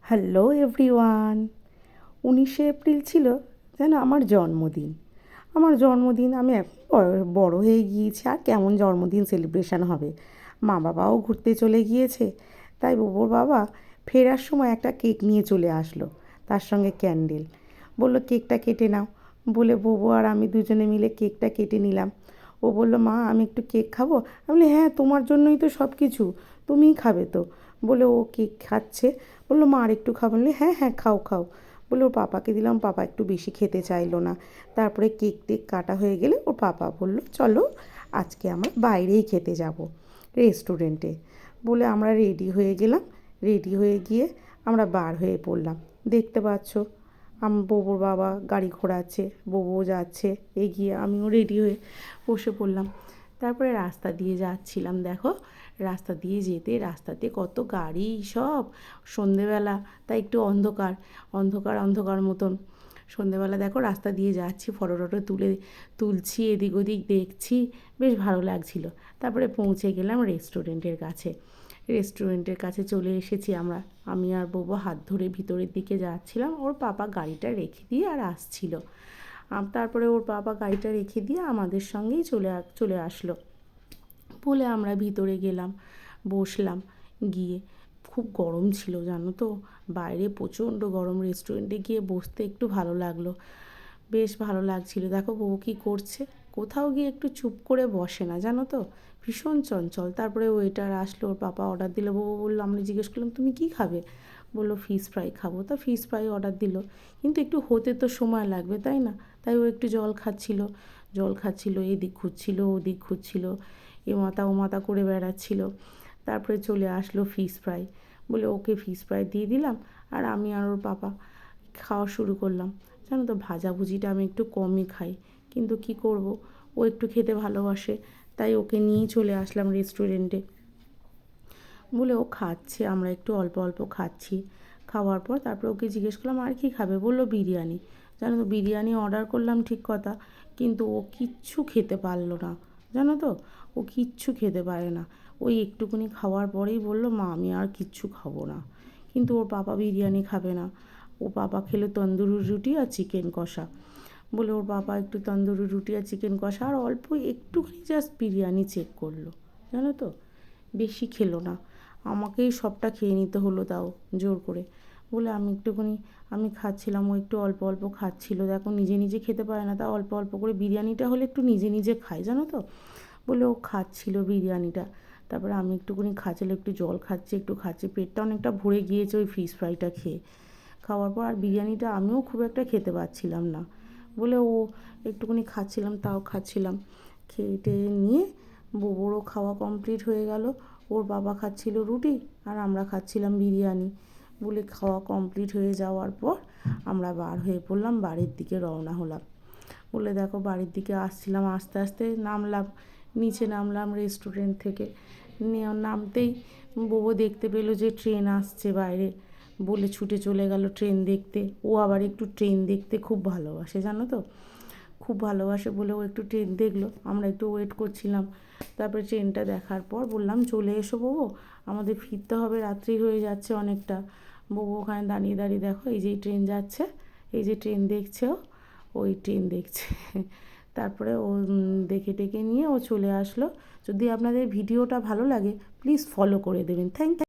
Hello everyone. 19শে April ছিল যেন আমার জন্মদিন। আমি এখন বড় হয়ে গিয়েছি, আর কেমন জন্মদিন সেলিব্রেশন হবে। মা বাবাও ঘুরতে চলে গিয়েছে, তাই বুবোর বাবা ফেরার সময় একটা কেক নিয়ে চলে আসলো, তার সঙ্গে ক্যান্ডেল। বললো কেকটা কেটে নাও। বলে বুবু আর আমি দুজনে মিলে কেকটা কেটে নিলাম। ও বললো মা আমি একটু কেক খাবো। আমি বলি হ্যাঁ, তোমার জন্যই তো সব কিছু, তুমিই খাবে তো। বলে ও কেক খাচ্ছে। বললো মা আর একটু খাবো। বললি হ্যাঁ হ্যাঁ খাও খাও। বলে ওর পাপাকে দিলাম, পাপা একটু বেশি খেতে চাইলো না। তারপরে কেক টেক কাটা হয়ে গেলে ওর পাপা বললো চলো আজকে আমরা বাইরেই খেতে যাব, রেস্টুরেন্টে। বলে আমরা রেডি হয়ে গেলাম। রেডি হয়ে গিয়ে আমরা বার হয়ে পড়লাম। দেখতে পাচ্ছ বুবুর বাবা গাড়ি ঘোরাচ্ছে, বুবুও যাচ্ছে এগিয়ে, আমিও রেডি হয়ে বসে পড়লাম। তারপরে রাস্তা দিয়ে যাচ্ছিলাম, দেখো রাস্তা দিয়ে যেতে রাস্তাতে কত গাড়ি সব। সন্ধেবেলা তাই একটু অন্ধকার অন্ধকার অন্ধকার মতন। সন্ধেবেলা দেখো রাস্তা দিয়ে যাচ্ছি, ফটো টটো তুলছি, এদিক ওদিক দেখছি, বেশ ভালো লাগছিল। তারপরে পৌঁছে গেলাম রেস্টুরেন্টের কাছে। রেস্টুরেন্টের কাছে চলে এসেছি আমরা। আমি আর বুবু হাত ধরে ভিতরের দিকে যাচ্ছিলাম, ওর পাপা গাড়িটা রেখে দিয়ে আর আসছিল। তারপরে ওর বাবা গাড়িটা রেখে দিয়ে আমাদের সঙ্গেই চলে আসলো। বলে আমরা ভিতরে গেলাম, বসলাম। গিয়ে খুব গরম ছিল জানো তো, বাইরে প্রচণ্ড গরম। রেস্টুরেন্টে গিয়ে বসতে একটু ভালো লাগলো, বেশ ভালো লাগছিল। দেখো বউ কী করছে, কোথাও গিয়ে একটু চুপ করে বসে না জানো তো, ভীষণ চঞ্চল। তারপরে ওয়েটার আসলো, ওর পাপা অর্ডার দিল। বউ বললো, আমরা জিজ্ঞেস করলাম তুমি কী খাবে। বললো ফিশ ফ্রাই খাবো। তা ফিশ ফ্রাই অর্ডার দিল, কিন্তু একটু হতে তো সময় লাগবে তাই না। তাই ও একটু জল খাচ্ছিল, এদিক খুঁজছিল ওদিক খুঁজছিল, এ মাথা ও মাথা করে বেড়াচ্ছিল। তারপরে চলে আসলো ফিশ ফ্রাই। বলে ওকে ফিশ ফ্রাই দিয়ে দিলাম, আর আমি আর ওর পাপা খাওয়া শুরু করলাম। জানো তো ভাজাভুজিটা আমি একটু কমই খাই, কিন্তু কি করব, ও একটু খেতে ভালোবাসে, তাই ওকে নিয়েই চলে আসলাম রেস্টুরেন্টে। বলে ও খাচ্ছে, আমরা একটু অল্প অল্প খাচ্ছি। খাওয়ার পর তারপরে ওকে জিজ্ঞেস করলাম আর কি খাবে। বললো বিরিয়ানি। জানো তো বিরিয়ানি অর্ডার করলাম ঠিক কথা, কিন্তু ও কিচ্ছু খেতে পারলো না। জানো তো ও কিচ্ছু খেতে পারে না। ওই একটুখানি খাওয়ার পরেই বললো মা আমি আর কিচ্ছু খাবো না। কিন্তু ওর পাপা বিরিয়ানি খাবে না, ও পাপা খেলো তন্দুরি রুটি আর চিকেন কষা। বলে ওর পাপা একটু তন্দুরি রুটি আর চিকেন কষা আর অল্প একটুখানি জাস্ট বিরিয়ানি চেক করলো। জানো তো বেশি খেলো না, আমাকেই সবটা খেয়ে নিতে হলো, তাও জোর করে। বলে আমি একটুখানি আমি খাচ্ছিলাম, ও একটু অল্প অল্প খাচ্ছিল। দেখো নিজে নিজে খেতে পারে না, তা অল্প অল্প করে। বিরিয়ানিটা হলে একটু নিজে নিজে খায় জানো তো। বলে ও খাচ্ছিল বিরিয়ানিটা। তারপরে আমি একটুখানি খাচ্ছিলাম, একটু জল খাচ্ছি, একটু খাচ্ছি, পেটটা অনেকটা ভরে গিয়েছে ওই ফিশ ফ্রাইটা খেয়ে। খাওয়ার পর আর বিরিয়ানিটা আমিও খুব একটা খেতে পারছিলাম না। বলে ও একটুখানি খাচ্ছিলাম, তাও খাচ্ছিলাম। খেয়ে নিয়ে বুবুরও খাওয়া কমপ্লিট হয়ে গেল। ওর বাবা খাচ্ছিল রুটি আর আমরা খাচ্ছিলাম বিরিয়ানি। বলে খাওয়া কমপ্লিট হয়ে যাওয়ার পর আমরা বার হয়ে পড়লাম, বাড়ির দিকে রওনা হলাম। বলে দেখো বাড়ির দিকে আসছিলাম, আস্তে আস্তে নিচে নামলাম রেস্টুরেন্ট থেকে। নামতেই বুবু দেখতে পেলো যে ট্রেন আসছে বাইরে। বলে ছুটে চলে গেল ট্রেন দেখতে। ও আবার একটু ট্রেন দেখতে খুব ভালোবাসে জানো তো, খুব ভালোবাসে। বলে ও একটু ট্রেন দেখলো, আমরা একটু ওয়েট করছিলাম। তারপরে ট্রেনটা দেখার পর বললাম চলে এসো বাবু, আমাদের ফিরতে হবে, রাত্রি হয়ে যাচ্ছে অনেকটা। বাবু ওখানে দাঁড়িয়ে দাঁড়িয়ে দেখো এই যে ট্রেন যাচ্ছে, এই যে ট্রেন দেখছে, ওই ট্রেন দেখছে। তারপরে ও দেখে টেকে নিয়ে ও চলে আসলো। যদি আপনাদের ভিডিওটা ভালো লাগে প্লিজ ফলো করে দেবেন। Thank you.